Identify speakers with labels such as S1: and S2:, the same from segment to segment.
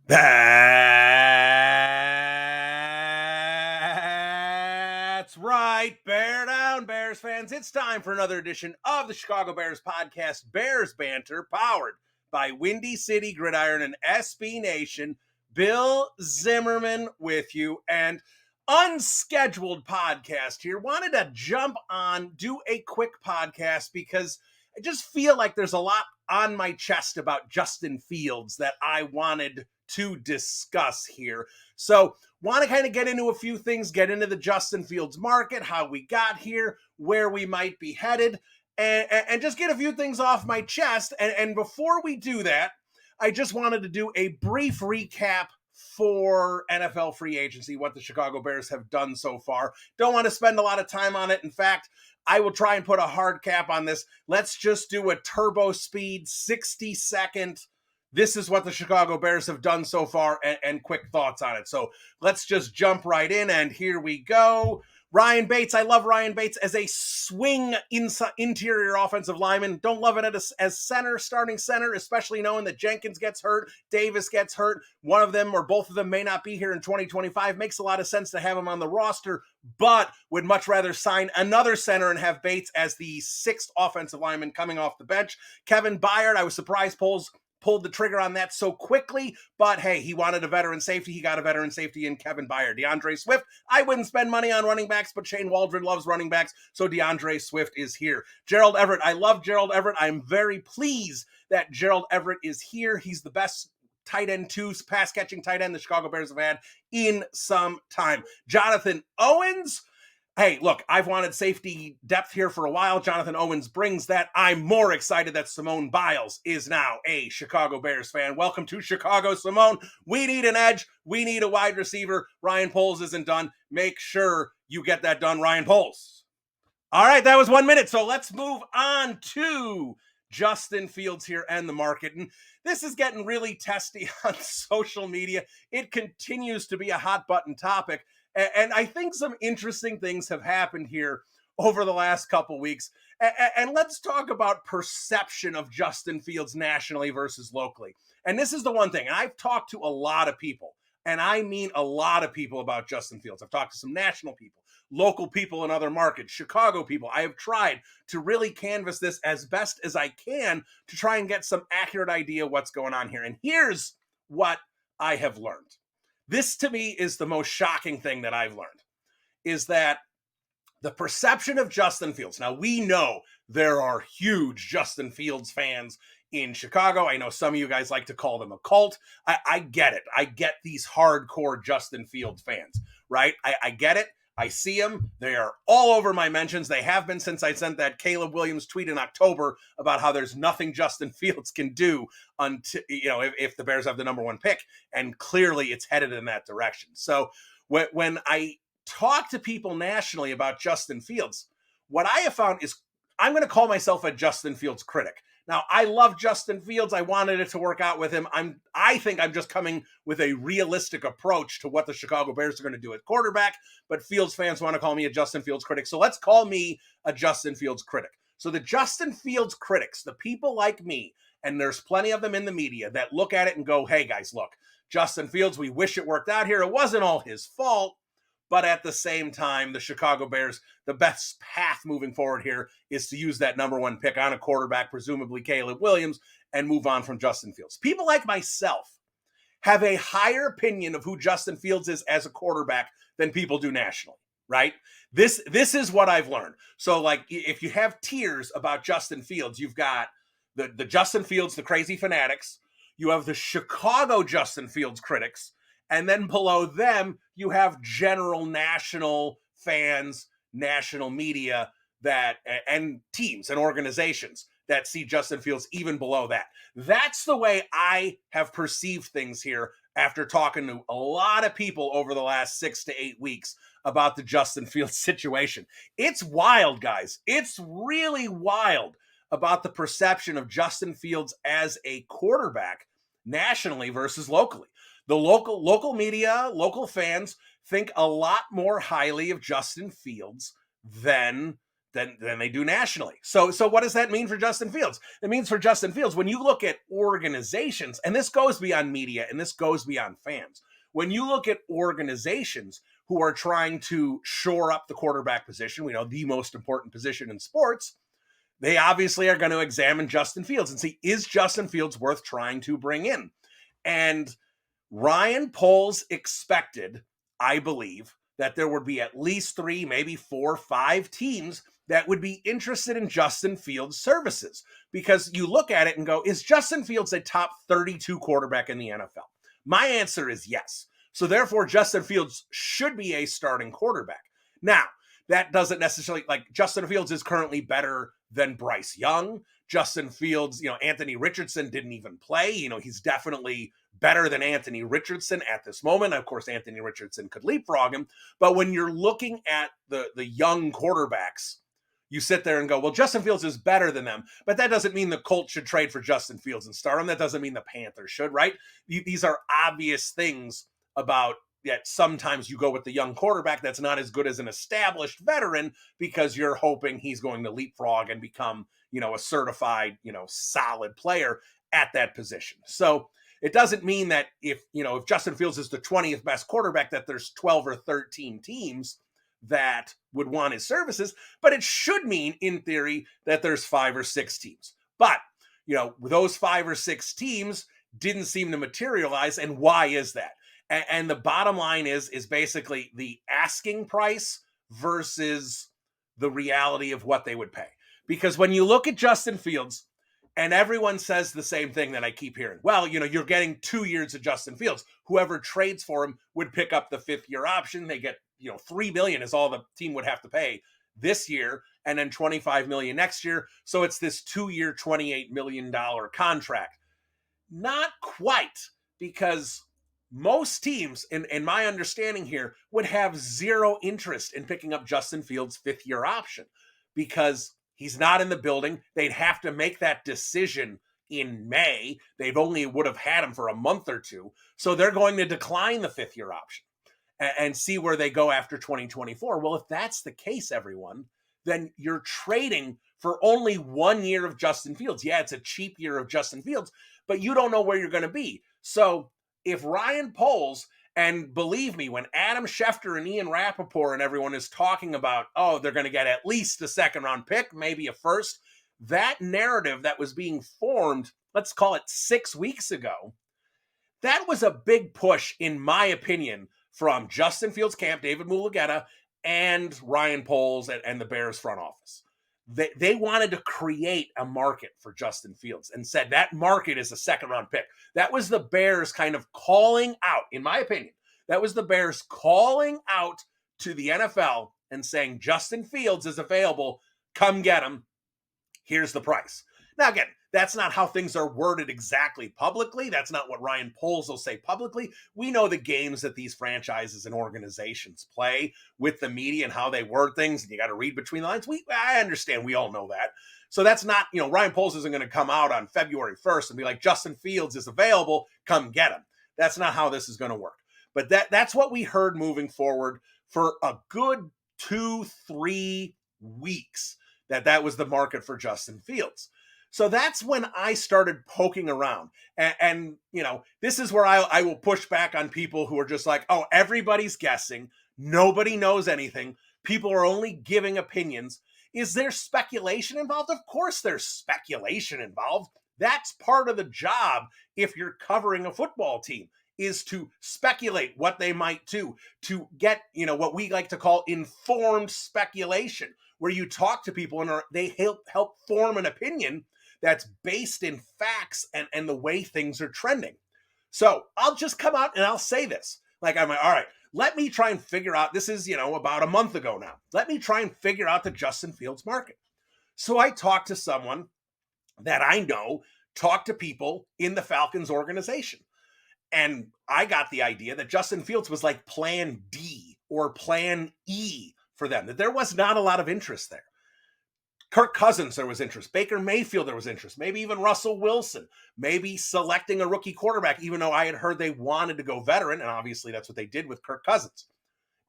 S1: That's right. Bear down, Bears fans. It's time for another edition of the Chicago Bears podcast, Bears Banter, powered by Windy City Gridiron and SB Nation. Bill Zimmerman with you, and unscheduled podcast here. Wanted to jump on, do a quick podcast because I just feel like there's a lot on my chest about Justin Fields that I wanted to discuss here. So want to kind of get into a few things, get into the Justin Fields market, how we got here, where we might be headed, and just get a few things off my chest. And before we do that, I just wanted to do a brief recap for NFL free agency, what the Chicago Bears have done so far. Don't want to spend a lot of time on it. In fact, I will try and put a hard cap on this. Let's just do a turbo speed 60-second. This is what the Chicago Bears have done so far, and quick thoughts on it. So let's just jump right in, and here we go. Ryan Bates, I love Ryan Bates as a swing interior offensive lineman. Don't love it as center, starting center, especially knowing that Jenkins gets hurt, Davis gets hurt. One of them or both of them may not be here in 2025. Makes a lot of sense to have him on the roster, but would much rather sign another center and have Bates as the sixth offensive lineman coming off the bench. Kevin Byard, I was surprised pulled the trigger on that so quickly, but hey, he wanted a veteran safety. He got a veteran safety in Kevin Byard. DeAndre Swift, I wouldn't spend money on running backs, but Shane Waldron loves running backs, so DeAndre Swift is here. Gerald Everett, I love Gerald Everett. I'm very pleased that Gerald Everett is here. He's the best tight end two, pass catching tight end the Chicago Bears have had in some time. Jonathan Owens, hey, look, I've wanted safety depth here for a while. Jonathan Owens brings that. I'm more excited that Simone Biles is now a Chicago Bears fan. Welcome to Chicago, Simone. We need an edge. We need a wide receiver. Ryan Poles isn't done. Make sure you get that done, Ryan Poles. All right, that was 1 minute. So let's move on to Justin Fields here and the market. And this is getting really testy on social media. It continues to be a hot button topic. And I think some interesting things have happened here over the last couple weeks. And let's talk about perception of Justin Fields nationally versus locally. And this is the one thing. And I've talked to a lot of people, and I mean a lot of people about Justin Fields. I've talked to some national people, local people in other markets, Chicago people. I have tried to really canvass this as best as I can to try and get some accurate idea what's going on here. And here's what I have learned. This, to me, is the most shocking thing that I've learned, is that the perception of Justin Fields. Now, we know there are huge Justin Fields fans in Chicago. I know some of you guys like to call them a cult. I get it. I get these hardcore Justin Fields fans, right? I get it. I see them. They are all over my mentions. They have been since I sent that Caleb Williams tweet in October about how there's nothing Justin Fields can do until, if the Bears have the number one pick. And clearly it's headed in that direction. So when I talk to people nationally about Justin Fields, what I have found is I'm going to call myself a Justin Fields critic. Now, I love Justin Fields. I wanted it to work out with him. I think I'm just coming with a realistic approach to what the Chicago Bears are going to do at quarterback, but Fields fans want to call me a Justin Fields critic. So let's call me a Justin Fields critic. So the Justin Fields critics, the people like me, and there's plenty of them in the media that look at it and go, hey guys, look, Justin Fields, we wish it worked out here. It wasn't all his fault. But at the same time, the Chicago Bears, the best path moving forward here is to use that number one pick on a quarterback, presumably Caleb Williams, and move on from Justin Fields. People like myself have a higher opinion of who Justin Fields is as a quarterback than people do nationally, right? This is what I've learned. So, like, if you have tiers about Justin Fields, you've got the Justin Fields, the crazy fanatics. You have the Chicago Justin Fields critics. And then below them, you have general national fans, national media and teams and organizations that see Justin Fields even below that. That's the way I have perceived things here after talking to a lot of people over the last 6 to 8 weeks about the Justin Fields situation. It's wild, guys. It's really wild about the perception of Justin Fields as a quarterback nationally versus locally. The local media, local fans think a lot more highly of Justin Fields than than they do nationally. So what does that mean for Justin Fields? It means for Justin Fields, when you look at organizations, and this goes beyond media and this goes beyond fans, when you look at organizations who are trying to shore up the quarterback position, we know the most important position in sports, they obviously are going to examine Justin Fields and see, is Justin Fields worth trying to bring in? And Ryan Poles expected, I believe, that there would be at least 3, maybe 4, 5 teams that would be interested in Justin Fields' services. Because you look at it and go, is Justin Fields a top 32 quarterback in the NFL? My answer is yes. So therefore, Justin Fields should be a starting quarterback. Now, that doesn't necessarily, like, Justin Fields is currently better than Bryce Young. Justin Fields, Anthony Richardson didn't even play. He's definitely better than Anthony Richardson at this moment. Of course, Anthony Richardson could leapfrog him. But when you're looking at the young quarterbacks, you sit there and go, well, Justin Fields is better than them. But that doesn't mean the Colts should trade for Justin Fields and start him. That doesn't mean the Panthers should, right? These are obvious things about that sometimes you go with the young quarterback that's not as good as an established veteran because you're hoping he's going to leapfrog and become, a certified, solid player at that position. So it doesn't mean that if Justin Fields is the 20th best quarterback, that there's 12 or 13 teams that would want his services, but it should mean, in theory, that there's 5 or 6 teams. But, those 5 or 6 teams didn't seem to materialize. And why is that? And the bottom line is basically the asking price versus the reality of what they would pay. Because when you look at Justin Fields, and everyone says the same thing that I keep hearing, well, you're getting 2 years of Justin Fields. Whoever trades for him would pick up the 5th-year option. They get, $3 million is all the team would have to pay this year, and then $25 million next year. So it's this 2-year, $28 million contract. Not quite, because most teams, in my understanding here, would have zero interest in picking up Justin Fields' 5th-year option because he's not in the building. They'd have to make that decision in May. They've only would have had him for a month or two. So they're going to decline the 5th-year option and see where they go after 2024. Well, if that's the case, everyone, then you're trading for only 1 year of Justin Fields. Yeah, it's a cheap year of Justin Fields, but you don't know where you're going to be. So if Ryan Poles, and believe me, when Adam Schefter and Ian Rappaport and everyone is talking about, they're going to get at least a 2nd-round pick, maybe a 1st, that narrative that was being formed, let's call it 6 weeks ago, that was a big push, in my opinion, from Justin Fields' camp, David Mulugheta, and Ryan Poles and the Bears front office. They wanted to create a market for Justin Fields and said that market is a 2nd-round pick. That was the Bears kind of calling out, in my opinion, that was the Bears calling out to the NFL and saying, Justin Fields is available. Come get him. Here's the price. Now, again, that's not how things are worded exactly publicly. That's not what Ryan Poles will say publicly. We know the games that these franchises and organizations play with the media and how they word things, and you got to read between the lines. I understand. We all know that. So that's not, Ryan Poles isn't going to come out on February 1st and be like, Justin Fields is available. Come get him. That's not how this is going to work. But that's what we heard moving forward for a good 2-3 weeks, that was the market for Justin Fields. So that's when I started poking around. And this is where I will push back on people who are just like, everybody's guessing. Nobody knows anything. People are only giving opinions. Is there speculation involved? Of course there's speculation involved. That's part of the job if you're covering a football team, is to speculate what they might do, to get, what we like to call informed speculation, where you talk to people and they help form an opinion that's based in facts and the way things are trending. So I'll just come out and I'll say this. Like, I'm like, all right, let me try and figure out, this is, about a month ago now. Let me try and figure out the Justin Fields market. So I talked to someone that I know, talked to people in the Falcons organization. And I got the idea that Justin Fields was like plan D or plan E for them, that there was not a lot of interest there. Kirk Cousins, there was interest. Baker Mayfield, there was interest. Maybe even Russell Wilson. Maybe selecting a rookie quarterback, even though I had heard they wanted to go veteran, and obviously that's what they did with Kirk Cousins.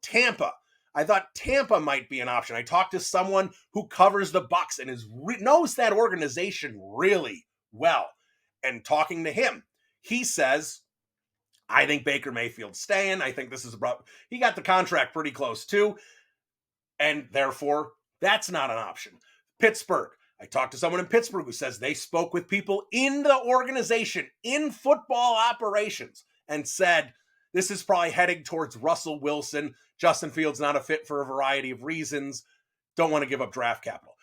S1: Tampa, I thought Tampa might be an option. I talked to someone who covers the Bucs and knows that organization really well. And talking to him, he says, I think Baker Mayfield's staying. I think this is he got the contract pretty close too. And therefore, that's not an option. Pittsburgh. I talked to someone in Pittsburgh who says they spoke with people in the organization, in football operations, and said, this is probably heading towards Russell Wilson. Justin Fields not a fit for a variety of reasons. Don't want to give up draft capital.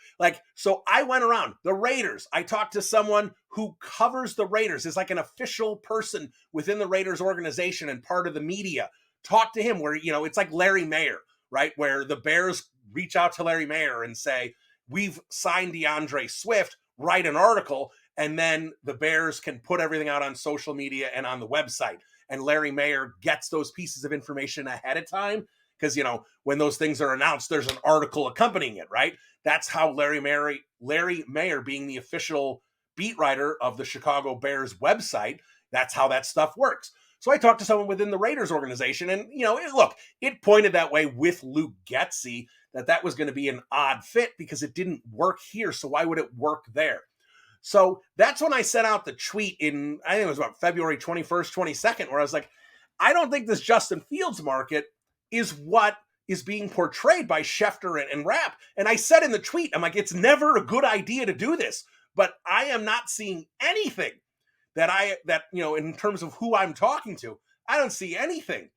S1: So I went around the Raiders. I talked to someone who covers the Raiders, is like an official person within the Raiders organization and part of the media. Talked to him where, it's like Larry Mayer, right? Where the Bears reach out to Larry Mayer and say, we've signed DeAndre Swift, write an article, and then the Bears can put everything out on social media and on the website. And Larry Mayer gets those pieces of information ahead of time because, when those things are announced, there's an article accompanying it, right? That's how Larry Mayer being the official beat writer of the Chicago Bears website, that's how that stuff works. So I talked to someone within the Raiders organization and, it pointed that way with Luke Getsy that was going to be an odd fit because it didn't work here. So why would it work there? So that's when I sent out the tweet in, I think it was about February 21st, 22nd, where I was like, I don't think this Justin Fields market is what is being portrayed by Schefter and Rapp. And I said in the tweet, I'm like, it's never a good idea to do this, but I am not seeing anything that in terms of who I'm talking to, I don't see anything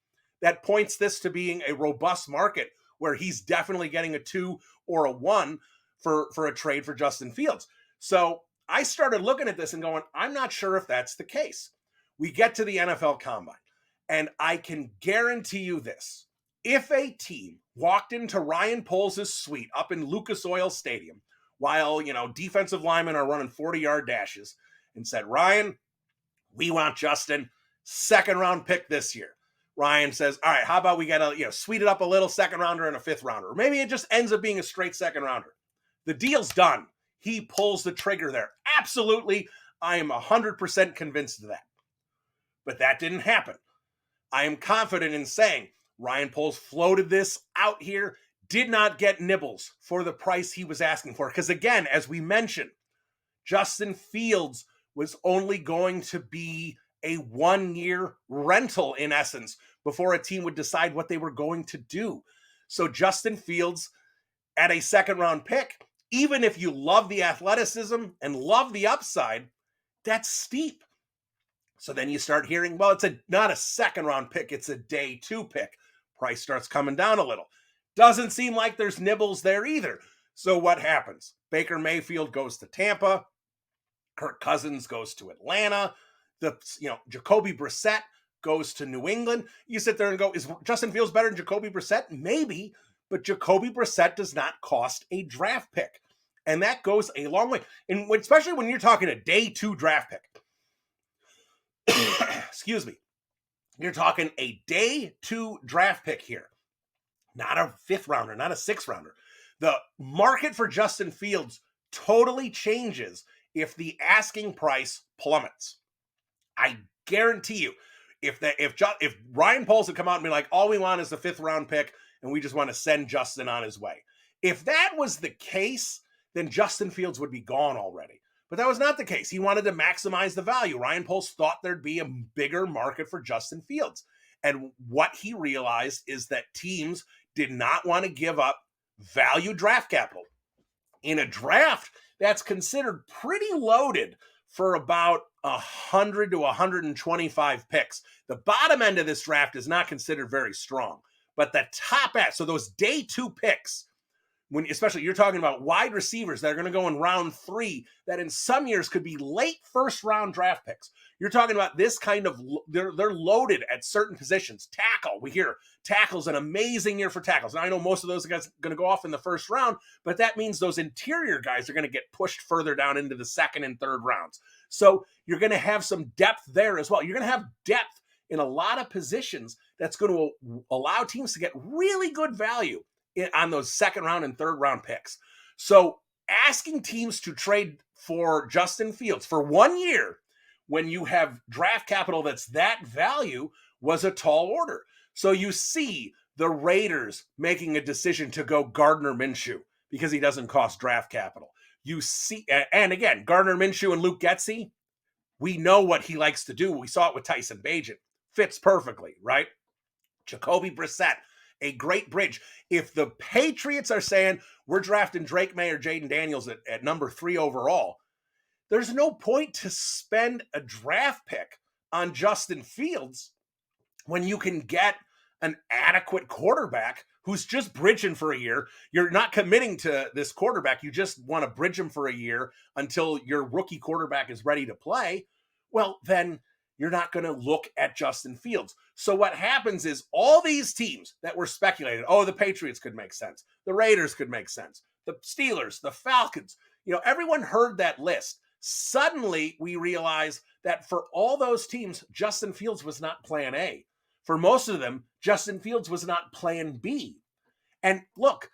S1: that points this to being a robust market where he's definitely getting a 2 or a 1 for a trade for Justin Fields. So I started looking at this and going, I'm not sure if that's the case. We get to the NFL Combine, and I can guarantee you this. If a team walked into Ryan Poles' suite up in Lucas Oil Stadium while, defensive linemen are running 40-yard dashes and said, Ryan, we want Justin, second round pick this year. Ryan says, all right, how about we get sweet it up a little, second rounder and a fifth rounder? Or maybe it just ends up being a straight second rounder. The deal's done. He pulls the trigger there. Absolutely. I am 100% convinced of that. But that didn't happen. I am confident in saying Ryan Poles floated this out here, did not get nibbles for the price he was asking for. Because again, as we mentioned, Justin Fields was only going to be a 1-year rental in essence before a team would decide what they were going to do. So Justin Fields at a second round pick, even if you love the athleticism and love the upside, that's steep. So then you start hearing, well, it's not a second round pick, it's a day 2 pick. Price starts coming down a little. Doesn't seem like there's nibbles there either. So what happens? Baker Mayfield goes to Tampa. Kirk Cousins goes to Atlanta. Jacoby Brissett goes to New England. You sit there and go, is Justin Fields better than Jacoby Brissett? Maybe, but Jacoby Brissett does not cost a draft pick. And that goes a long way. And especially when you're talking a day 2 draft pick. Excuse me. You're talking a day 2 draft pick here. Not a 5th rounder, not a 6th rounder. The market for Justin Fields totally changes if the asking price plummets. I guarantee you, if Ryan Poles had come out and be like, all we want is the 5th round pick and we just want to send Justin on his way. If that was the case, then Justin Fields would be gone already. But that was not the case. He wanted to maximize the value. Ryan Poles thought there'd be a bigger market for Justin Fields. And what he realized is that teams did not want to give up value draft capital. In a draft that's considered pretty loaded for about 100 to 125 picks. The bottom end of this draft is not considered very strong. But the top end, so those day 2 picks, especially you're talking about wide receivers that are going to go in round 3, that in some years could be late first round draft picks. You're talking about this kind of, they're loaded at certain positions. Tackle, we hear tackle's an amazing year for tackles. Now I know most of those guys are going to go off in the first round, but that means those interior guys are going to get pushed further down into the 2nd and 3rd rounds. So you're going to have some depth there as well. You're going to have depth in a lot of positions that's going to allow teams to get really good value on those 2nd round and 3rd round picks. So asking teams to trade for Justin Fields for 1 year when you have draft capital that's that value was a tall order. So you see the Raiders making a decision to go Gardner Minshew because he doesn't cost draft capital. You see, and again, Gardner Minshew and Luke Getsy, we know what he likes to do. We saw it with Tyson Bagent. Fits perfectly, right? Jacoby Brissett, a great bridge. If the Patriots are saying we're drafting Drake May or Jaden Daniels at number 3 overall, there's no point to spend a draft pick on Justin Fields when you can get an adequate quarterback who's just bridging for a year. You're not committing to this quarterback. You just want to bridge him for a year until your rookie quarterback is ready to play. Well, then you're not going to look at Justin Fields. So what happens is all these teams that were speculated, oh, the Patriots could make sense. The Raiders could make sense. The Steelers, the Falcons, everyone heard that list. Suddenly we realize that for all those teams, Justin Fields was not plan A. For most of them, Justin Fields was not plan B. And look,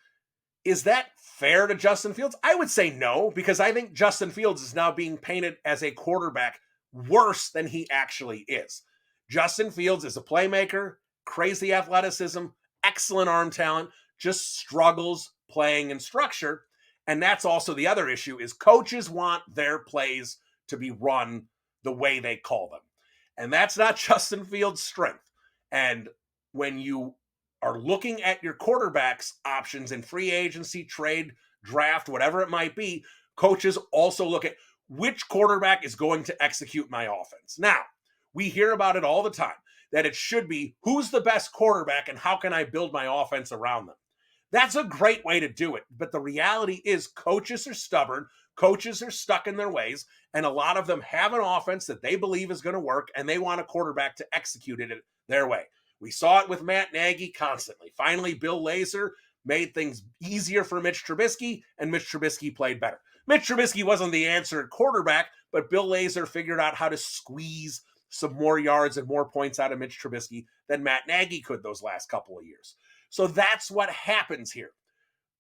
S1: is that fair to Justin Fields? I would say no, because I think Justin Fields is now being painted as a quarterback worse than he actually is. Justin Fields is a playmaker, crazy athleticism, excellent arm talent, just struggles playing in structure. And that's also the other issue is coaches want their plays to be run the way they call them. And that's not Justin Fields' strength. And when you are looking at your quarterback's options in free agency, trade, draft, whatever it might be, coaches also look at which quarterback is going to execute my offense. Now, we hear about it all the time, that it should be who's the best quarterback and how can I build my offense around them. That's a great way to do it. But the reality is coaches are stubborn. Coaches are stuck in their ways. And a lot of them have an offense that they believe is going to work, and they want a quarterback to execute it their way. We saw it with Matt Nagy constantly. Finally, Bill Lazor made things easier for Mitch Trubisky, and Mitch Trubisky played better. Mitch Trubisky wasn't the answer at quarterback, but Bill Lazor figured out how to squeeze some more yards and more points out of Mitch Trubisky than Matt Nagy could those last couple of years. So that's what happens here.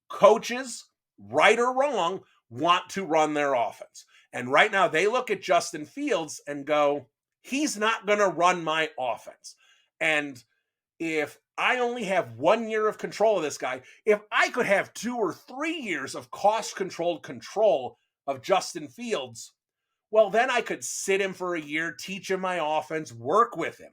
S1: Coaches, right or wrong, want to run their offense. And right now they look at Justin Fields and go, he's not going to run my offense. And if I only have 1 year of control of this guy, if I could have 2 or 3 years of cost-controlled control of Justin Fields, well, then I could sit him for a year, teach him my offense, work with him.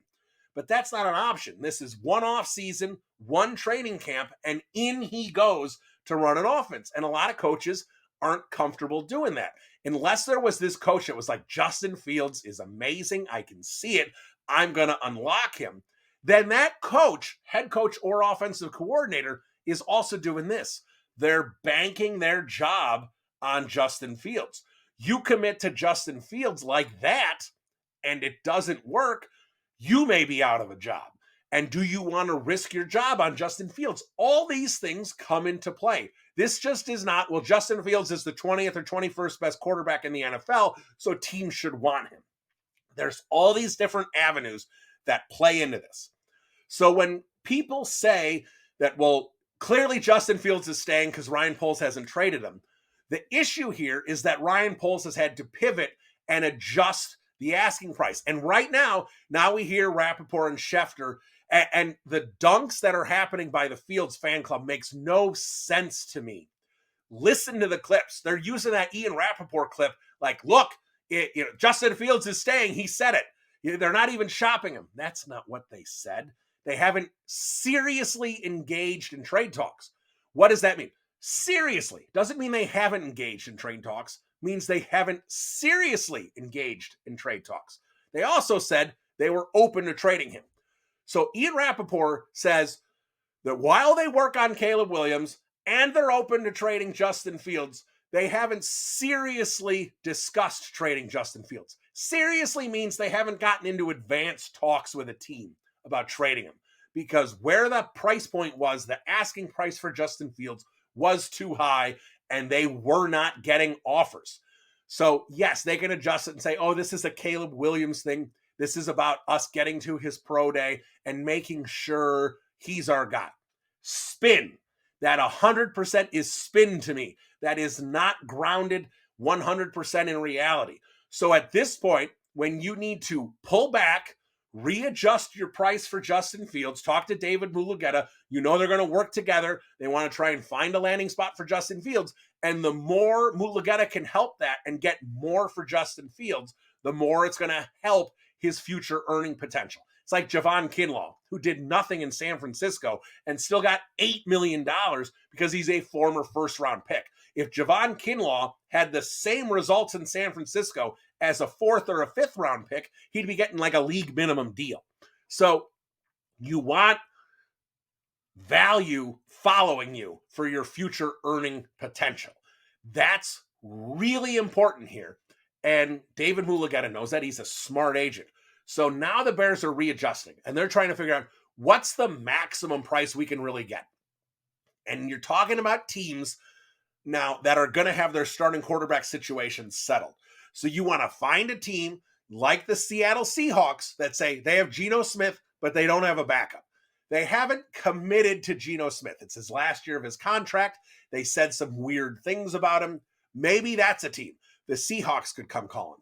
S1: But that's not an option. This is one off season, one training camp, and in he goes to run an offense. And a lot of coaches aren't comfortable doing that. Unless there was this coach that was like, Justin Fields is amazing, I can see it, I'm going to unlock him. Then that coach, head coach or offensive coordinator, is also doing this. They're banking their job on Justin Fields. You commit to Justin Fields like that, and it doesn't work, you may be out of a job. And do you want to risk your job on Justin Fields? All these things come into play. This just is not, well, Justin Fields is the 20th or 21st best quarterback in the NFL, so teams should want him. There's all these different avenues that play into this. So when people say that, well, clearly Justin Fields is staying because Ryan Poles hasn't traded him, the issue here is that Ryan Poles has had to pivot and adjust the asking price. And right now we hear Rappaport and Schefter, and the dunks that are happening by the Fields fan club makes no sense to me. Listen to the clips. They're using that Ian Rappaport clip like, look, Justin Fields is staying. He said it. They're not even shopping him. That's not what they said. They haven't seriously engaged in trade talks. What does that mean? Seriously. Doesn't mean they haven't engaged in trade talks. Means they haven't seriously engaged in trade talks. They also said they were open to trading him. So Ian Rappaport says that while they work on Caleb Williams and they're open to trading Justin Fields, they haven't seriously discussed trading Justin Fields. Seriously means they haven't gotten into advanced talks with a team about trading him, because where the price point was, the asking price for Justin Fields was too high, and they were not getting offers. So yes, they can adjust it and say, oh, this is a Caleb Williams thing. This is about us getting to his pro day and making sure he's our guy. Spin. That 100% is spin to me. That is not grounded 100% in reality. So at this point, when you need to pull back, readjust your price for Justin Fields. Talk to David Mulugeta. You know they're going to work together. They want to try and find a landing spot for Justin Fields. And the more Mulugeta can help that and get more for Justin Fields, the more it's going to help his future earning potential. It's like Javon Kinlaw, who did nothing in San Francisco and still got $8 million because he's a former first-round pick. If Javon Kinlaw had the same results in San Francisco as a fourth or a fifth round pick, he'd be getting like a league minimum deal. So you want value following you for your future earning potential. That's really important here. And David Mulugeta knows that. He's a smart agent. So now the Bears are readjusting and they're trying to figure out what's the maximum price we can really get. And you're talking about teams now that are going to have their starting quarterback situation settled. So you want to find a team like the Seattle Seahawks that say they have Geno Smith, but they don't have a backup. They haven't committed to Geno Smith. It's his last year of his contract. They said some weird things about him. Maybe that's a team. The Seahawks could come calling.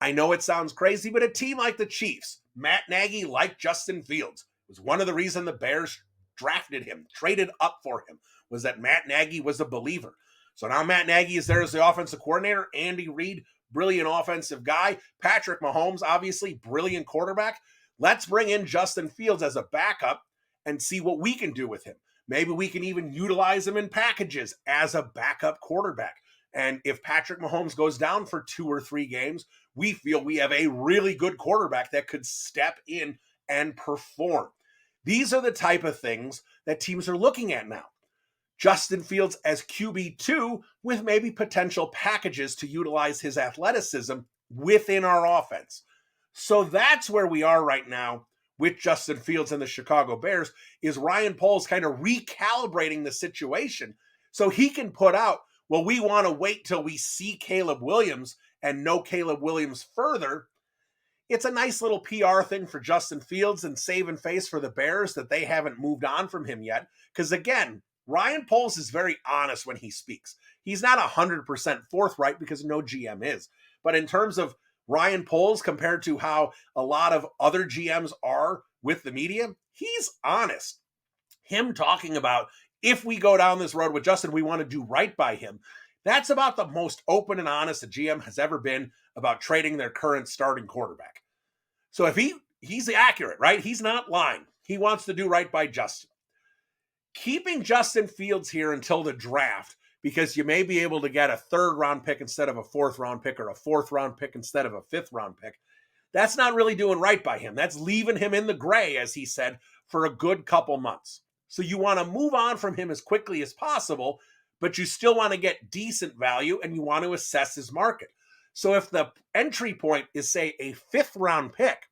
S1: I know it sounds crazy, but a team like the Chiefs, Matt Nagy liked Justin Fields. It was one of the reasons the Bears drafted him, traded up for him, was that Matt Nagy was a believer. So now Matt Nagy is there as the offensive coordinator. Andy Reid, brilliant offensive guy. Patrick Mahomes, obviously brilliant quarterback. Let's bring in Justin Fields as a backup and see what we can do with him. Maybe we can even utilize him in packages as a backup quarterback. And if Patrick Mahomes goes down for 2 or 3 games, we feel we have a really good quarterback that could step in and perform. These are the type of things that teams are looking at now. Justin Fields as QB2 with maybe potential packages to utilize his athleticism within our offense. So that's where we are right now with Justin Fields and the Chicago Bears, is Ryan Poles kind of recalibrating the situation so he can put out, well, we want to wait till we see Caleb Williams and know Caleb Williams further. It's a nice little PR thing for Justin Fields and saving face for the Bears that they haven't moved on from him yet. Because again, Ryan Poles is very honest when he speaks. He's not 100% forthright because no GM is. But in terms of Ryan Poles compared to how a lot of other GMs are with the media, he's honest. Him talking about, if we go down this road with Justin, we want to do right by him. That's about the most open and honest a GM has ever been about trading their current starting quarterback. So if he's accurate, right? He's not lying. He wants to do right by Justin. Keeping Justin Fields here until the draft, because you may be able to get a 3rd round pick instead of a 4th round pick, or a 4th round pick instead of a 5th round pick, that's not really doing right by him. That's leaving him in the gray, as he said, for a good couple months. So you want to move on from him as quickly as possible, but you still want to get decent value and you want to assess his market. So if the entry point is, say, a 5th round pick,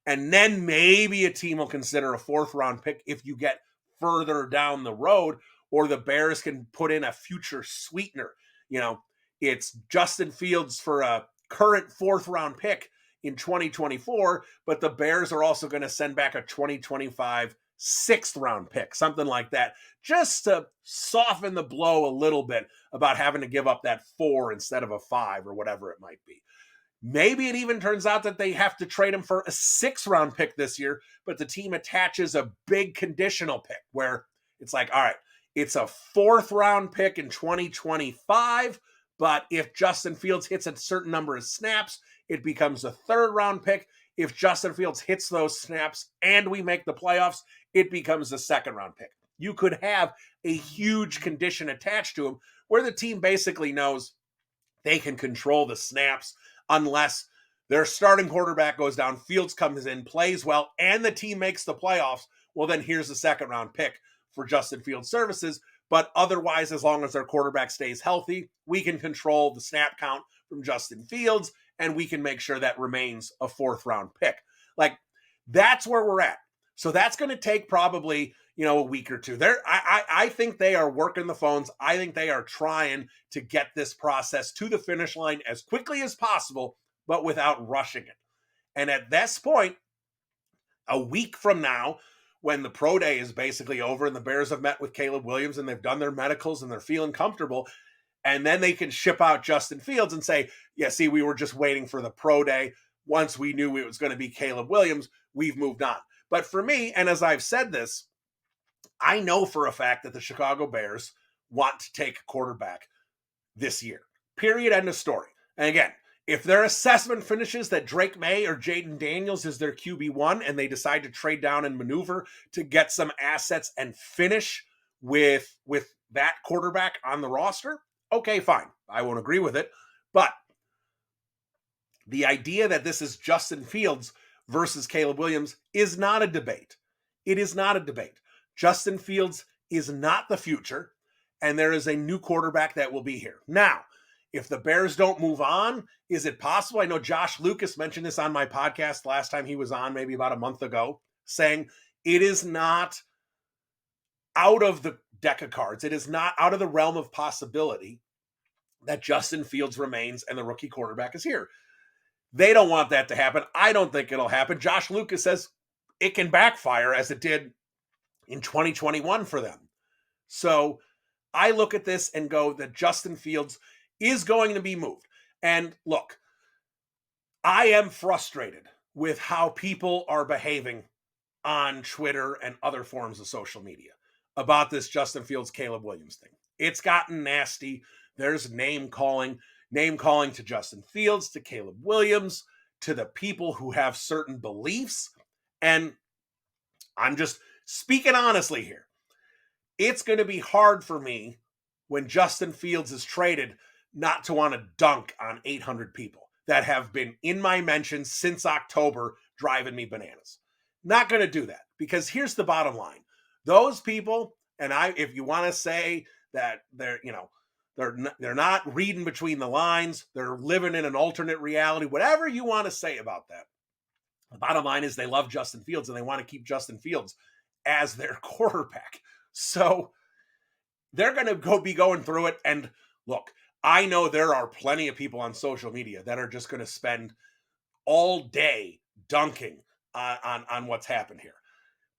S1: and then maybe a team will consider a 4th round pick if you get further down the road, or the Bears can put in a future sweetener. You know, it's Justin Fields for a current 4th round pick in 2024, but the Bears are also going to send back a 2025 6th round pick, something like that, just to soften the blow a little bit about having to give up that 4 instead of a 5 or whatever it might be. Maybe it even turns out that they have to trade him for a 6th round pick this year, but the team attaches a big conditional pick where it's like, all right, it's a 4th round pick in 2025, but if Justin Fields hits a certain number of snaps, it becomes a 3rd round pick. If Justin Fields hits those snaps and we make the playoffs, it becomes a 2nd round pick. You could have a huge condition attached to him where the team basically knows they can control the snaps unless their starting quarterback goes down, Fields comes in, plays well, and the team makes the playoffs. Well, then here's the 2nd round pick for Justin Fields services. But otherwise, as long as their quarterback stays healthy, we can control the snap count from Justin Fields, and we can make sure that remains a 4th round pick. Like, that's where we're at. So that's going to take probably, a week or two. I think they are working the phones. I think they are trying to get this process to the finish line as quickly as possible, but without rushing it. And at this point, a week from now, when the pro day is basically over and the Bears have met with Caleb Williams and they've done their medicals and they're feeling comfortable, and then they can ship out Justin Fields and say, yeah, see, we were just waiting for the pro day. once we knew it was going to be Caleb Williams, we've moved on. But for me, and as I've said this, I know for a fact that the Chicago Bears want to take a quarterback this year. Period. End of story. And again, if their assessment finishes that Drake May or Jaden Daniels is their QB1 and they decide to trade down and maneuver to get some assets and finish with that quarterback on the roster, okay, fine. I won't agree with it. But the idea that this is Justin Fields versus Caleb Williams is not a debate. It is not a debate. Justin Fields is not the future, and there is a new quarterback that will be here. Now, if the Bears don't move on, is it possible? I know Josh Lucas mentioned this on my podcast last time he was on, maybe about a month ago, saying it is not out of the deck of cards. It is not out of the realm of possibility that Justin Fields remains and the rookie quarterback is here. They don't want that to happen. I don't think it'll happen. Josh Lucas says it can backfire as it did in 2021 for them. So I look at this and go that Justin Fields is going to be moved. And look, I am frustrated with how people are behaving on Twitter and other forms of social media about this Justin Fields, Caleb Williams thing. It's gotten nasty. There's name calling to Justin Fields, to Caleb Williams, to the people who have certain beliefs. And I'm just speaking honestly here. It's going to be hard for me when Justin Fields is traded not to want to dunk on 800 people that have been in my mentions since October, driving me bananas. Not going to do that, because here's the bottom line. Those people, and if you want to say that they're not reading between the lines, they're living in an alternate reality, whatever you want to say about that. The bottom line is they love Justin Fields and they want to keep Justin Fields as their quarterback. So they're going to be going through it. And look, I know there are plenty of people on social media that are just going to spend all day dunking on what's happened here.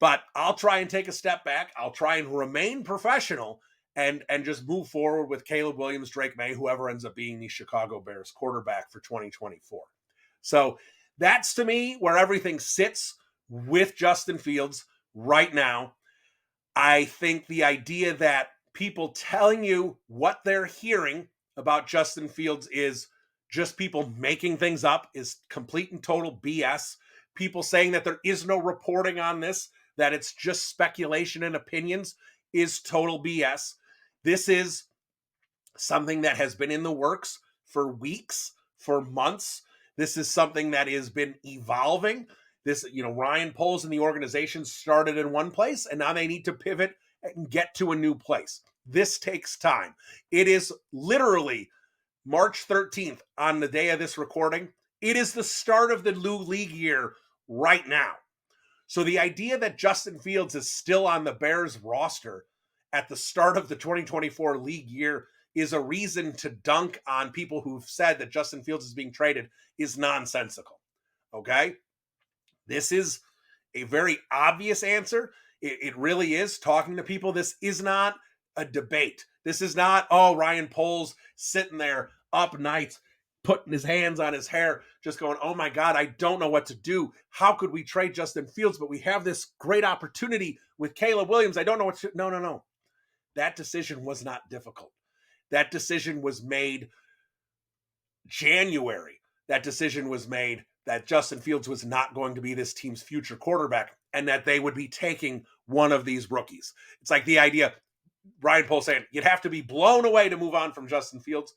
S1: But I'll try and take a step back. I'll try and remain professional and just move forward with Caleb Williams, Drake May, whoever ends up being the Chicago Bears quarterback for 2024. So that's, to me, where everything sits with Justin Fields right now. I think the idea that people telling you what they're hearing about Justin Fields is just people making things up is complete and total BS. People saying that there is no reporting on this, that it's just speculation and opinions, is total BS. This is something that has been in the works for weeks, for months. This is something that has been evolving. This, Ryan Poles and the organization started in one place, and now they need to pivot and get to a new place. This takes time. It is literally March 13th on the day of this recording. It is the start of the new league year right now. So the idea that Justin Fields is still on the Bears roster at the start of the 2024 league year is a reason to dunk on people who've said that Justin Fields is being traded is nonsensical. Okay? This is a very obvious answer. It really is. Talking to people, this is not a debate. This is not, Ryan Poles sitting there up nights, putting his hands on his hair, just going, oh my God, I don't know what to do. How could we trade Justin Fields? But we have this great opportunity with Caleb Williams. I don't know what to. No. That decision was not difficult. That decision was made January. That decision was made that Justin Fields was not going to be this team's future quarterback and that they would be taking one of these rookies. It's like the idea, Ryan Poles saying, you'd have to be blown away to move on from Justin Fields.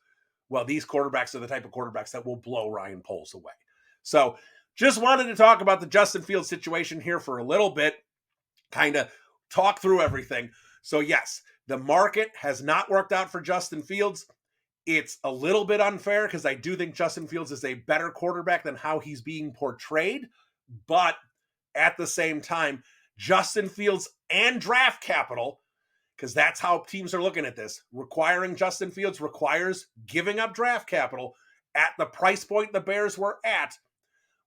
S1: Well, these quarterbacks are the type of quarterbacks that will blow Ryan Poles away. So just wanted to talk about the Justin Fields situation here for a little bit, kind of talk through everything. So yes, the market has not worked out for Justin Fields. It's a little bit unfair because I do think Justin Fields is a better quarterback than how he's being portrayed. But at the same time, Justin Fields and draft capital, because that's how teams are looking at this, requiring Justin Fields requires giving up draft capital at the price point the Bears were at,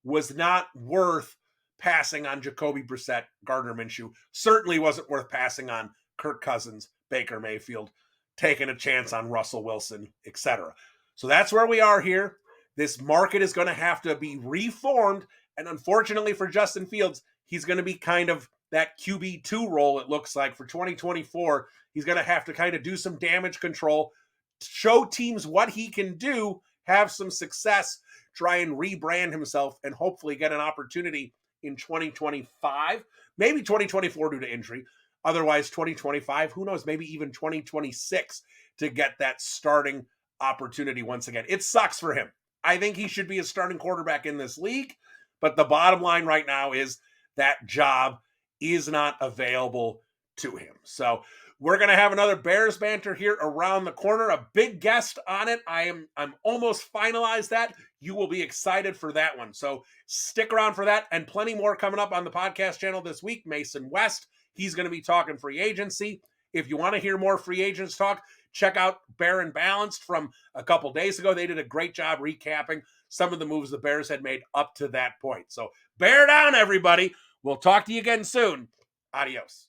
S1: was not worth passing on Jacoby Brissett, Gardner Minshew. Certainly wasn't worth passing on Kirk Cousins, Baker Mayfield, taking a chance on Russell Wilson, etc. So that's where we are here. This market is going to have to be reformed. And unfortunately for Justin Fields, he's going to be kind of that QB2 role, it looks like, for 2024. He's going to have to kind of do some damage control, show teams what he can do, have some success, try and rebrand himself, and hopefully get an opportunity in 2025, maybe 2024 due to injury. Otherwise, 2025, who knows, maybe even 2026 to get that starting opportunity once again. It sucks for him. I think he should be a starting quarterback in this league, but the bottom line right now is that job is not available to him. So we're going to have another Bears Banter here around the corner, a big guest on it. I'm almost finalized that. You will be excited for that one. So stick around for that and plenty more coming up on the podcast channel this week. Mason West, he's going to be talking free agency. If you want to hear more free agents talk, check out Bear and Balanced from a couple days ago. They did a great job recapping some of the moves the Bears had made up to that point. So bear down, everybody. We'll talk to you again soon. Adios.